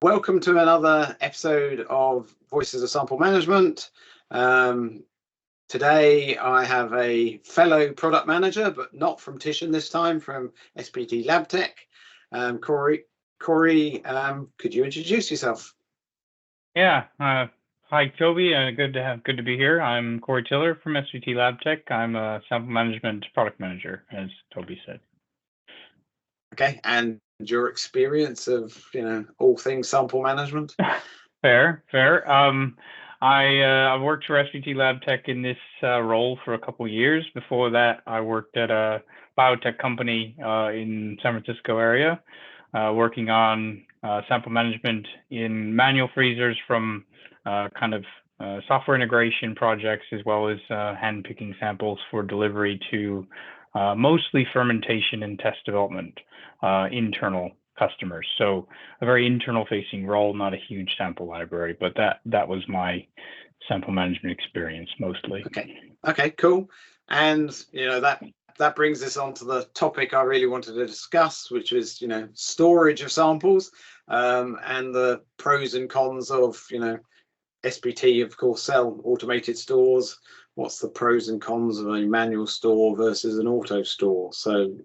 Welcome to another episode of Voices of Sample Management. Today I have a fellow product manager, but not from Titian this time, from SPT Labtech. Cory, could you introduce yourself? Yeah. Hi, Toby. Good to be here. I'm Cory Tiller from SPT Labtech. I'm a sample management product manager, as Toby said. Okay, and your experience of all things sample management? Fair. I worked for SPT Labtech in this role for a couple of years. Before that, I worked at a biotech company in San Francisco area, working on sample management in manual freezers from software integration projects, as well as hand picking samples for delivery to mostly fermentation and test development, internal customers. So a very internal facing role, not a huge sample library, but that was my sample management experience mostly. Okay, cool. And that brings us on to the topic I really wanted to discuss, which is storage of samples, and the pros and cons of SPT, of course, sell automated stores. What's the pros and cons of a manual store versus an auto store? So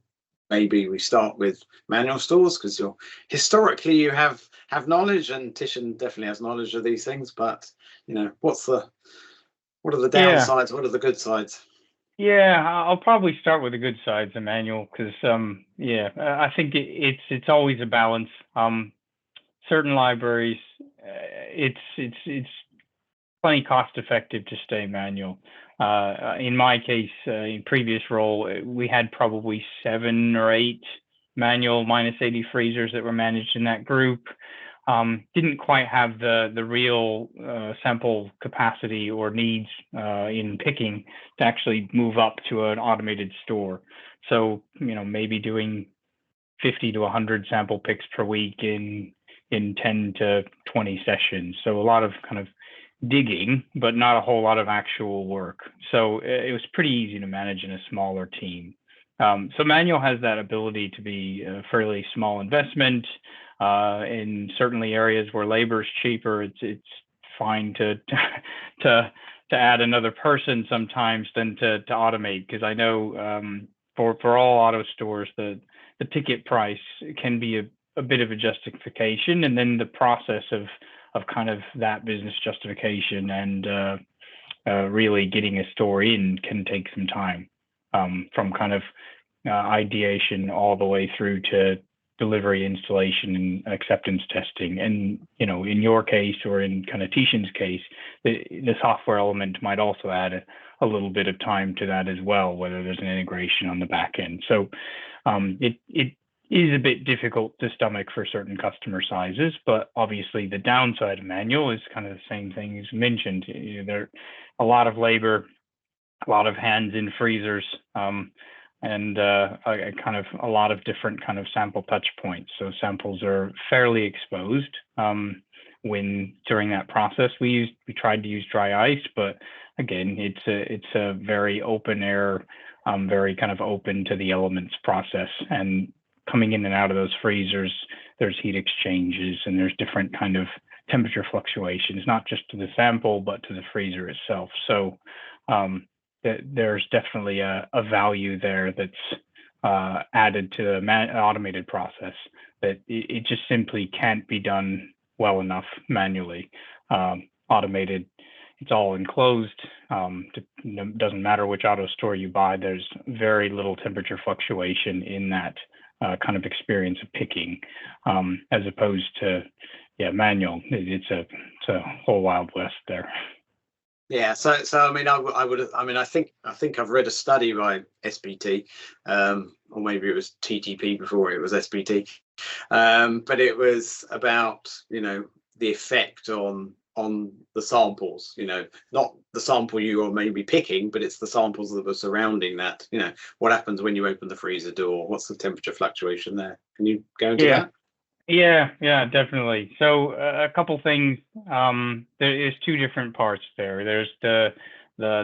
maybe we start with manual stores, because historically you have knowledge, and Titian definitely has knowledge of these things. But what are the downsides? What are the good sides? Yeah, I'll probably start with the good sides of manual, because I think it's always a balance. Certain libraries, it's plenty cost effective to stay manual. In my case, in previous role, we had probably 7 or 8 manual -80 freezers that were managed in that group. Didn't quite have the real sample capacity or needs in picking to actually move up to an automated store. So maybe doing 50 to 100 sample picks per week in 10 to 20 sessions. So a lot of kind of digging, but not a whole lot of actual work. So it was pretty easy to manage in a smaller team. So manual has that ability to be a fairly small investment. In certainly areas where labor is cheaper, it's fine to add another person sometimes than to automate, because I know for all auto stores the ticket price can be a bit of a justification, and then the process of kind of that business justification and really getting a story in can take some time, from kind of ideation all the way through to delivery, installation, and acceptance testing. And in your case, or in kind of Titian's case, the software element might also add a little bit of time to that as well, whether there's an integration on the back end. So it is a bit difficult to stomach for certain customer sizes, but obviously the downside of manual is kind of the same thing as mentioned. There a lot of labor, a lot of hands in freezers, and a lot of different kind of sample touch points. So samples are fairly exposed when during that process. We tried to use dry ice, but again, it's a very open air, very kind of open to the elements process. And coming in and out of those freezers, there's heat exchanges, and there's different kind of temperature fluctuations, not just to the sample, but to the freezer itself. So there's definitely a value there that's added to the automated process, that it just simply can't be done well enough manually. Automated, it's all enclosed. Doesn't matter which auto store you buy, there's very little temperature fluctuation in that kind of experience of picking, as opposed to manual. It's a whole Wild West there. Yeah, so I think I've read a study by SPT, or maybe it was TTP before it was SPT, but it was about the effect on the samples. Not the sample you are maybe picking, but it's the samples that were surrounding that. What happens when you open the freezer door? What's the temperature fluctuation there? Can you go into that? Yeah, definitely. So a couple things. There is 2 different parts there. There's the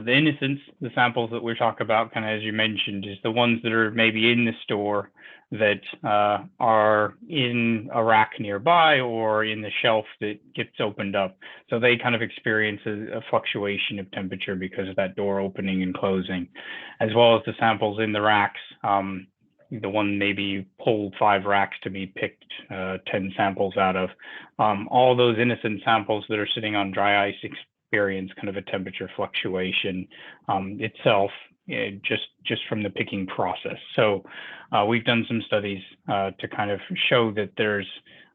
innocence, the samples that we're talking about, kind of as you mentioned, is the ones that are maybe in the store that are in a rack nearby or in the shelf that gets opened up. So they kind of experience a fluctuation of temperature because of that door opening and closing, as well as the samples in the racks. The one maybe you pulled 5 racks to be picked 10 samples out of. All those innocent samples that are sitting on dry ice experience kind of a temperature fluctuation itself, just from the picking process. So we've done some studies to kind of show that there's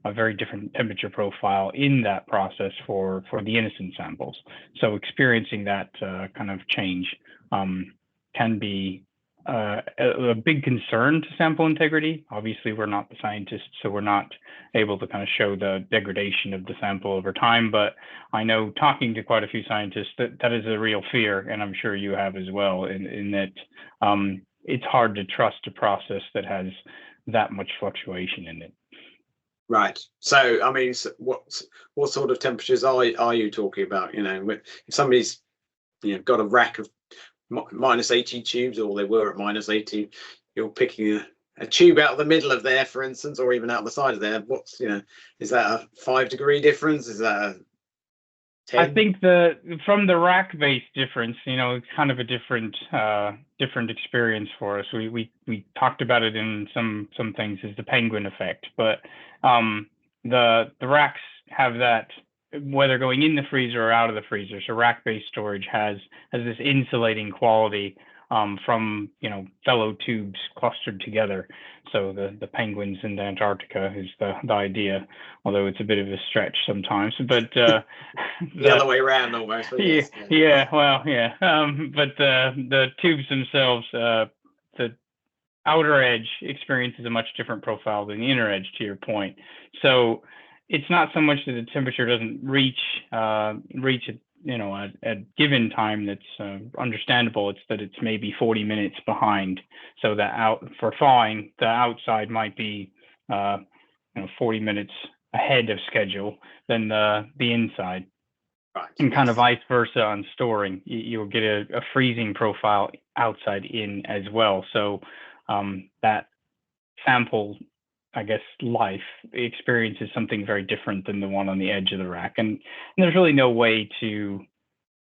a very different temperature profile in that process for the innocent samples. So experiencing that kind of change can be a big concern to sample integrity. Obviously, we're not the scientists, so we're not able to kind of show the degradation of the sample over time. But I know, talking to quite a few scientists, that is a real fear, and I'm sure you have as well, in that it's hard to trust a process that has that much fluctuation in it. Right. So, I mean, what sort of temperatures are you talking about? You know, if somebody's got a rack of minus 80 tubes, or they were at minus 80, you're picking a tube out of the middle of there, for instance, or even out the side of there. What's, is that a 5-degree difference? Is that a 10? I think from the rack-based difference, it's kind of a different experience for us. We talked about it in some things as the penguin effect, but the racks have that, whether going in the freezer or out of the freezer. So rack-based storage has this insulating quality from fellow tubes clustered together. So the penguins in Antarctica is the idea, although it's a bit of a stretch sometimes. But the other way around almost. But yes, but the tubes themselves, the outer edge experiences a much different profile than the inner edge, to your point. So it's not so much that the temperature doesn't reach at given time that's understandable. It's that it's maybe 40 minutes behind. So that for thawing, the outside might be 40 minutes ahead of schedule than the inside. Right. And kind of vice versa on storing. You'll get a freezing profile outside in as well. So that sample, I guess, life experience is something very different than the one on the edge of the rack. And there's really no way to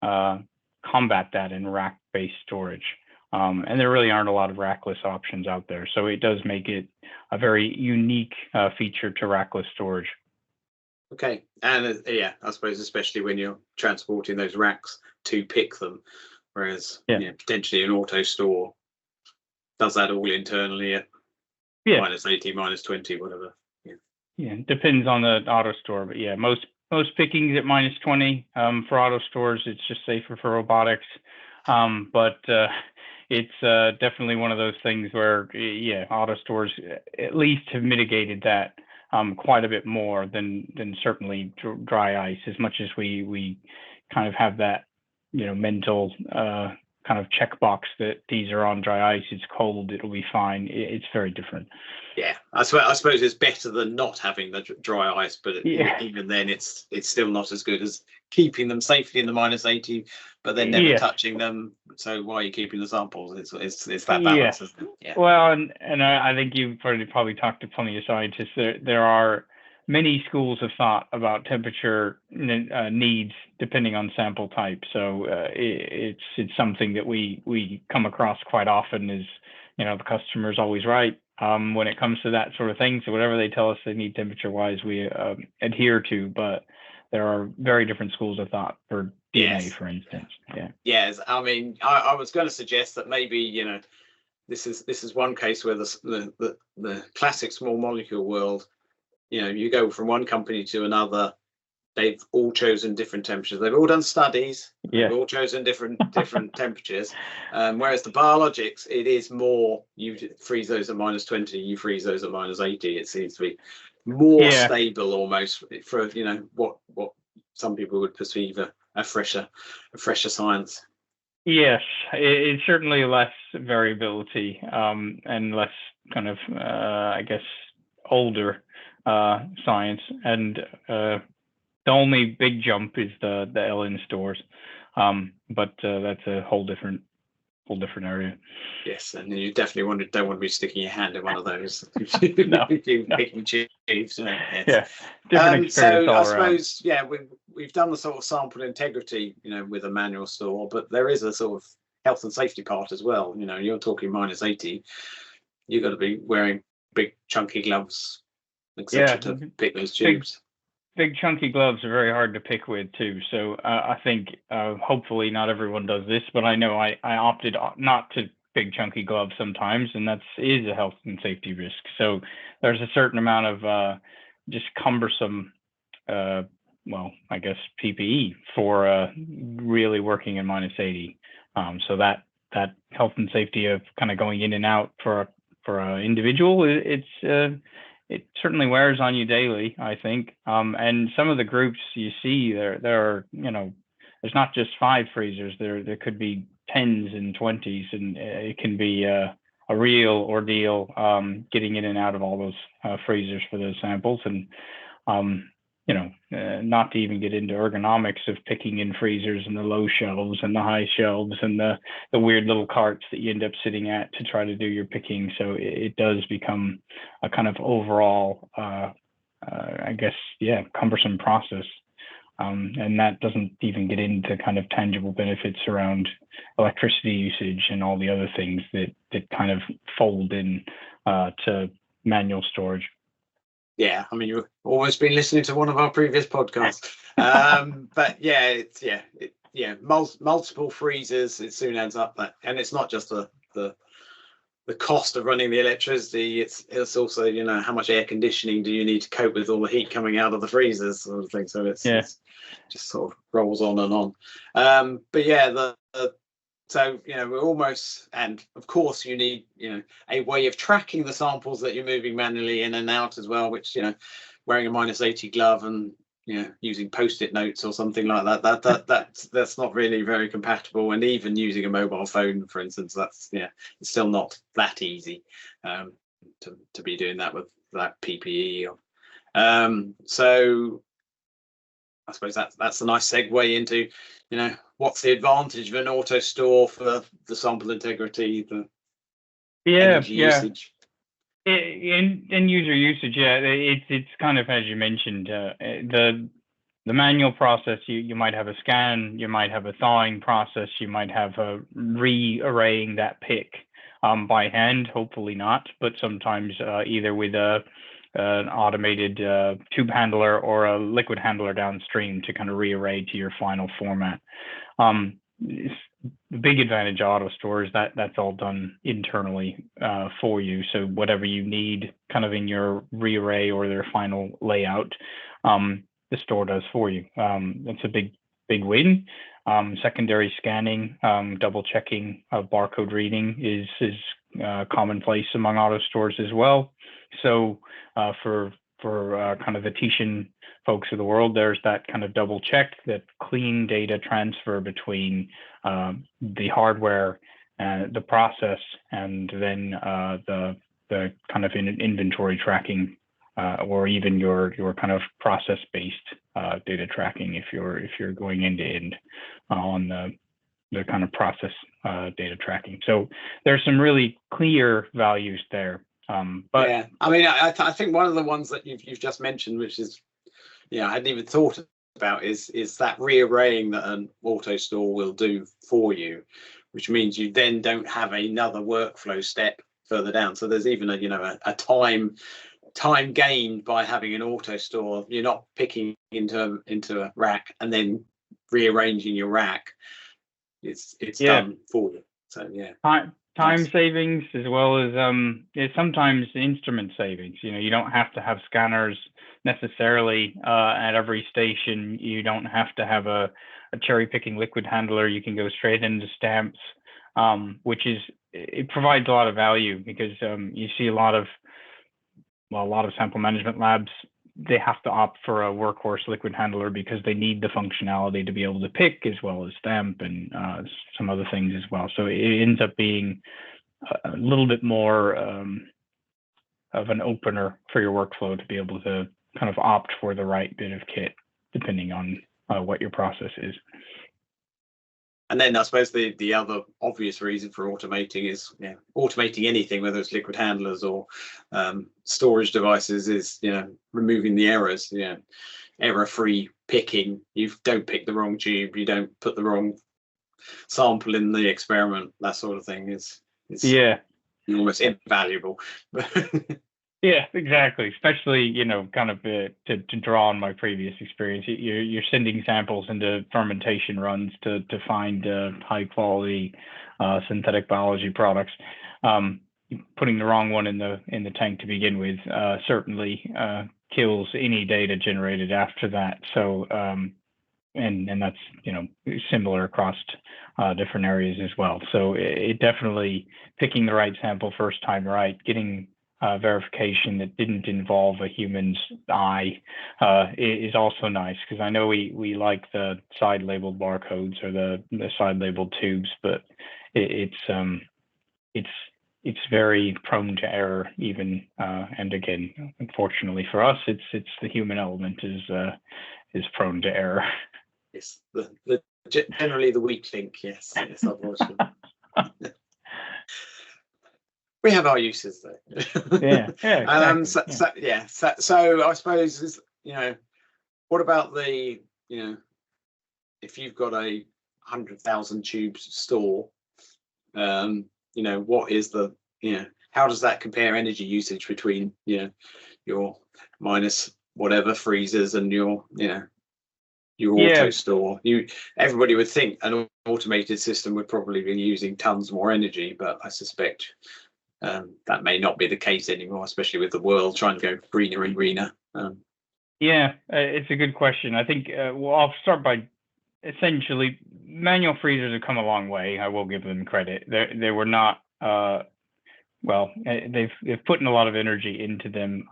combat that in rack-based storage. And there really aren't a lot of rackless options out there. So it does make it a very unique feature to rackless storage. Okay. And I suppose especially when you're transporting those racks to pick them, whereas potentially an auto store does that all internally at minus 80, minus 20, whatever. Yeah, it depends on the auto store, but most pickings at minus 20. For auto stores, it's just safer for robotics. But it's definitely one of those things where auto stores at least have mitigated that quite a bit more than certainly dry ice. As much as we kind of have that mental kind of checkbox that these are on dry ice, it's cold, it'll be fine. It's very different. Yeah, I suppose it's better than not having the dry ice, but even then it's still not as good as keeping them safely in the minus 80, but then never touching them. So why are you keeping the samples? It's that balance, isn't it? Yeah. Well, and I think you've probably talked to plenty of scientists. There are many schools of thought about temperature needs depending on sample type. So it's something that we come across quite often. Is the customer's always right when it comes to that sort of thing. So whatever they tell us they need temperature wise, we adhere to. But there are very different schools of thought for DNA, for instance. Yeah. Yes, I mean, I was going to suggest that maybe this is one case where the classic small molecule world. You go from one company to another, they've all chosen different temperatures. They've all done studies. They've all chosen different temperatures. Whereas the biologics, it is more, you freeze those at minus 20, you freeze those at minus 80. It seems to be more stable almost for, what some people would perceive a fresher science. Yes, it's certainly less variability and less kind of, I guess, older science, and the only big jump is the LN stores, but that's a whole different whole different area. Yes, and you definitely don't want to be sticking your hand in one of those. No, Picking chiefs. Yes. yeah, different experience So all I around. suppose, yeah, we've done the sort of sample integrity, with a manual store, but there is a sort of health and safety part as well. You're talking -80. You've got to be wearing big chunky gloves, Yeah, etc., to pick those big tubes. big chunky gloves are very hard to pick with too. So I think hopefully not everyone does this, but I know I opted not to big chunky gloves sometimes, and is a health and safety risk. So there's a certain amount of just cumbersome, well, I guess PPE for really working in -80. So that health and safety of kind of going in and out for an individual, it certainly wears on you daily, I think. And some of the groups you see there are, there's not just 5 freezers. There could be 10s and 20s, and it can be a real ordeal getting in and out of all those freezers for those samples. And not to even get into ergonomics of picking in freezers and the low shelves and the high shelves and the weird little carts that you end up sitting at to try to do your picking. So it does become a kind of overall, I guess, cumbersome process. And that doesn't even get into kind of tangible benefits around electricity usage and all the other things that kind of fold in to manual storage. Yeah, I mean, you've almost been listening to one of our previous podcasts. But yeah, multiple freezers. It soon ends up that, and it's not just the cost of running the electricity. It's also, how much air conditioning do you need to cope with all the heat coming out of the freezers, sort of thing. So it's just sort of rolls on and on. But yeah, so, we're almost, and of course you need, a way of tracking the samples that you're moving manually in and out as well, which, wearing a -80 glove and, using Post-it notes or something like that's not really very compatible. And even using a mobile phone, for instance, that's, it's still not that easy to be doing that with that PPE. So I suppose that's a nice segue into, what's the advantage of an auto store for the sample integrity, the energy usage. In user usage, it's kind of, as you mentioned, the manual process. You might have a scan, you might have a thawing process, you might have a rearraying that pick by hand. Hopefully not, but sometimes either with an automated tube handler or a liquid handler downstream to kind of rearray to your final format. The big advantage of auto store is that's all done internally for you. So whatever you need kind of in your rearray or their final layout, the store does for you. That's a big win. Secondary scanning, double checking of barcode reading is commonplace among auto stores as well. So for kind of the Titian folks of the world, there's that kind of double check, that clean data transfer between the hardware, the process, and then the kind of inventory tracking, or even your kind of process-based data tracking if you're going end to end on the kind of process data tracking. So there's some really clear values there. But yeah, I mean, I think one of the ones that you've just mentioned, which is, I hadn't even thought about, is that rearraying that an auto store will do for you, which means you then don't have another workflow step further down. So there's even a time gained by having an auto store. You're not picking into a rack and then rearranging your rack. It's done for you. So yeah. Time savings, as well as sometimes instrument savings. You don't have to have scanners necessarily at every station. You don't have to have a cherry picking liquid handler. You can go straight into stamps, which it provides a lot of value, because you see a lot of sample management labs, they have to opt for a workhorse liquid handler because they need the functionality to be able to pick as well as stamp and some other things as well. So it ends up being a little bit more of an opener for your workflow to be able to kind of opt for the right bit of kit, depending on what your process is. And then I suppose the other obvious reason for automating is, automating anything, whether it's liquid handlers or storage devices, is, removing the errors. Error-free picking. You don't pick the wrong tube. You don't put the wrong sample in the experiment. That sort of thing is almost invaluable. Yeah, exactly. Especially, kind of to draw on my previous experience, you're sending samples into fermentation runs to find high quality synthetic biology products. Putting the wrong one in the tank to begin with certainly kills any data generated after that. So and that's similar across different areas as well. So it definitely, picking the right sample first time right, getting verification that didn't involve a human's eye is also nice, because I know we like the side labeled barcodes or the side labeled tubes, but it's very prone to error even, and again, unfortunately for us, it's the human element is prone to error. Yes, the generally the weak link. Yes, unfortunately. We have our uses though. Yeah. Exactly. So I suppose what about the if you've got a 100,000 tubes store, what is the how does that compare energy usage between your minus whatever freezers and your auto store? Everybody would think an automated system would probably be using tons more energy, but I suspect that may not be the case anymore, especially with the world trying to go greener and greener. It's a good question. I think I'll start by essentially manual freezers have come a long way. I will give them credit. They were not they've put in a lot of energy into them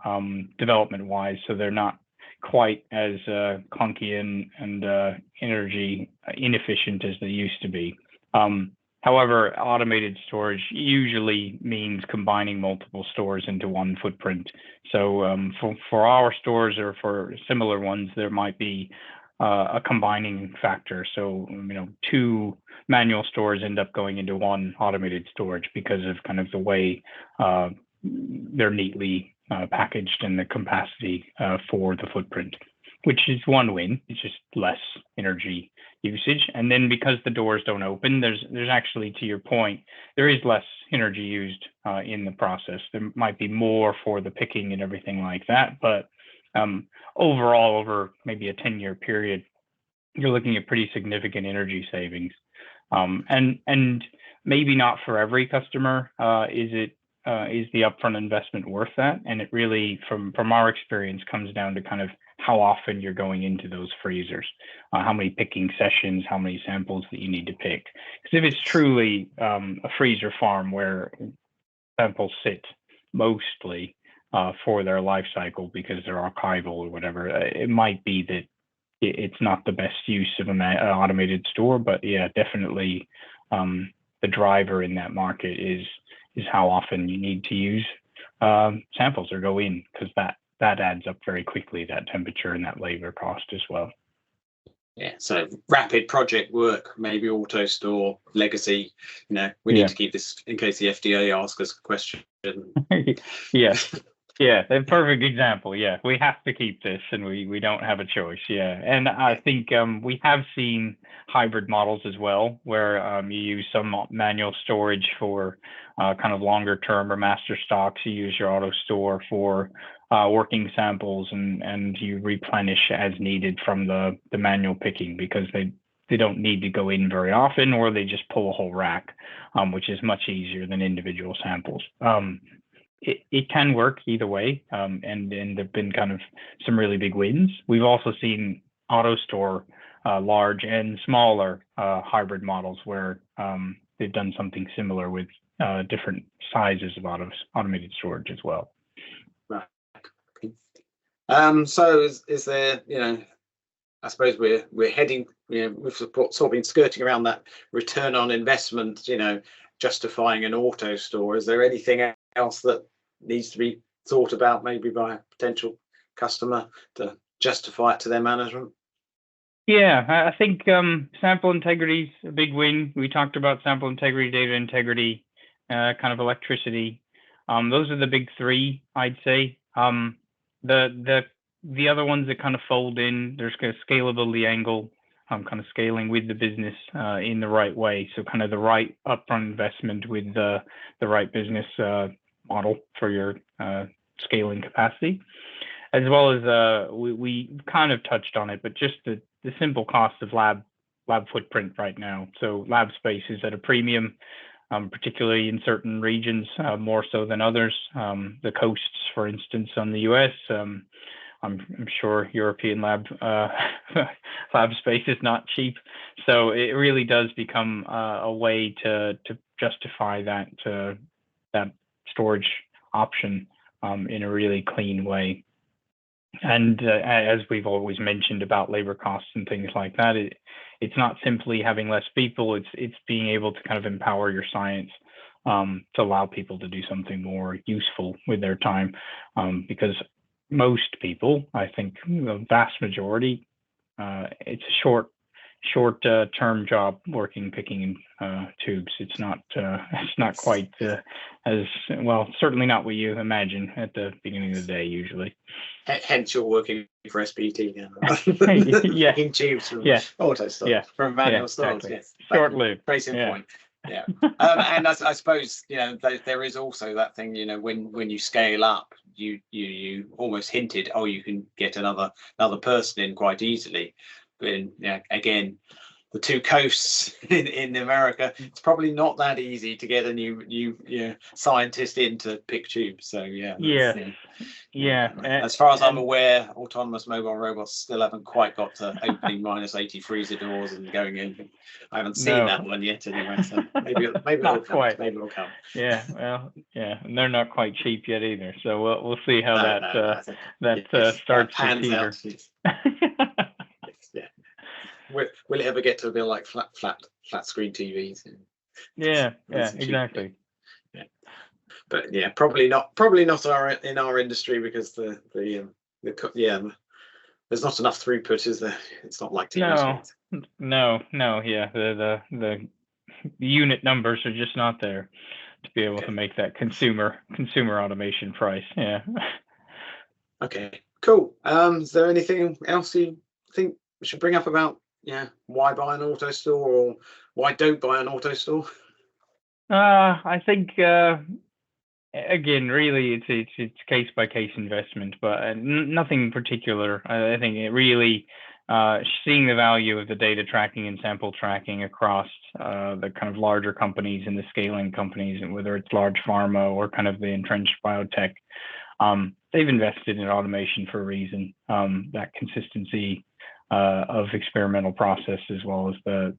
development wise, so they're not quite as clunky and energy inefficient as they used to be. However, automated storage usually means combining multiple stores into one footprint. So for our stores or for similar ones, there might be a combining factor. So, two manual stores end up going into one automated storage because of kind of the way they're neatly packaged and the capacity for the footprint, which is one win. It's just less energy usage. And then because the doors don't open, there's actually, to your point, there is less energy used in the process. There might be more for the picking and everything like that, but overall, over maybe a 10-year period, you're looking at pretty significant energy savings. And maybe not for every customer is the upfront investment worth that. And it really, from our experience, comes down to kind of how often you're going into those freezers, how many picking sessions, how many samples that you need to pick. Because if it's truly a freezer farm where samples sit mostly for their life cycle because they're archival or whatever, it might be that it's not the best use of an automated store. But yeah, definitely the driver in that market is how often you need to use samples or go in, because that adds up very quickly, that temperature and that labor cost as well. Yeah, so rapid project work, maybe auto store, legacy, we need to keep this in case the FDA asks us a question. Yeah, a perfect example. Yeah, we have to keep this and we don't have a choice. Yeah, and I think we have seen hybrid models as well, where you use some manual storage for kind of longer term or master stocks. You use your auto store for working samples, and you replenish as needed from the manual picking, because they don't need to go in very often, or they just pull a whole rack, which is much easier than individual samples. It can work either way, and there've been kind of some really big wins. We've also seen auto store large and smaller hybrid models where they've done something similar with different sizes of automated storage as well. Right. So is there, I suppose we're heading, we've sort of been skirting around that return on investment, justifying an auto store. Is there anything else that needs to be thought about, maybe by a potential customer, to justify it to their management? Yeah, I think sample integrity is a big win. We talked about sample integrity, data integrity, kind of electricity. Those are the big three, I'd say. The other ones that kind of fold in, there's kind of scalability angle, kind of scaling with the business in the right way. So kind of the right upfront investment with the right business model for your scaling capacity, as well as we kind of touched on it, but just the simple cost of lab footprint right now. So lab space is at a premium, particularly in certain regions, more so than others. The coasts, for instance, on the US, I'm sure European lab space is not cheap. So it really does become a way to justify that storage option in a really clean way. And as we've always mentioned about labor costs and things like that, it's not simply having less people, it's being able to kind of empower your science to allow people to do something more useful with their time. Because most people, I think the vast majority, it's a short term job working picking tubes. It's not quite as well, certainly not what you imagine at the beginning of the day usually. Hence you're working for SPT now. Yeah. Picking tubes from AutoStore, from manual stores. Exactly. Yes. Short-lived. Case in point. Yeah. And I suppose, there is also that thing, when you scale up, you almost hinted, you can get another person in quite easily. But again, the two coasts in America, it's probably not that easy to get a new scientist in to pick tubes. So as far as I'm aware, autonomous mobile robots still haven't quite got to opening -80 freezer doors and going in. I haven't seen that one yet anyway. So maybe it'll come. Maybe it'll come. Yeah, well, yeah, and they're not quite cheap yet either. So we'll see how that starts to teeter. Yeah. Will it ever get to be like flat screen TVs? Yeah, exactly. Yeah, but probably not in our industry, because there's not enough throughput, is there? It's not like TV. No. Yeah, the unit numbers are just not there to be able to make that consumer automation price. Yeah. Okay. Cool. Is there anything else you think we should bring up about why buy an auto store, or why don't buy an auto store? I think again, really, it's case by case investment, but nothing particular. I think it really seeing the value of the data tracking and sample tracking across the kind of larger companies and the scaling companies, and whether it's large pharma or kind of the entrenched biotech, they've invested in automation for a reason. That consistency of experimental process, as well as the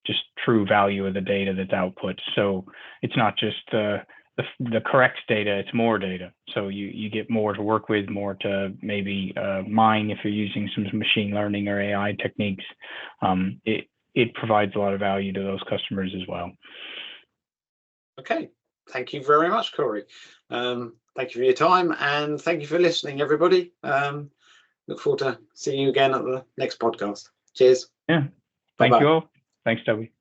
just true value of the data that's output. So it's not just the correct data, it's more data. So you get more to work with, more to maybe mine if you're using some machine learning or AI techniques. It provides a lot of value to those customers as well. Okay, thank you very much, Cory. Thank you for your time, and thank you for listening, everybody. Look forward to seeing you again at the next podcast. Cheers. Yeah. Thank you all. Thanks, Toby.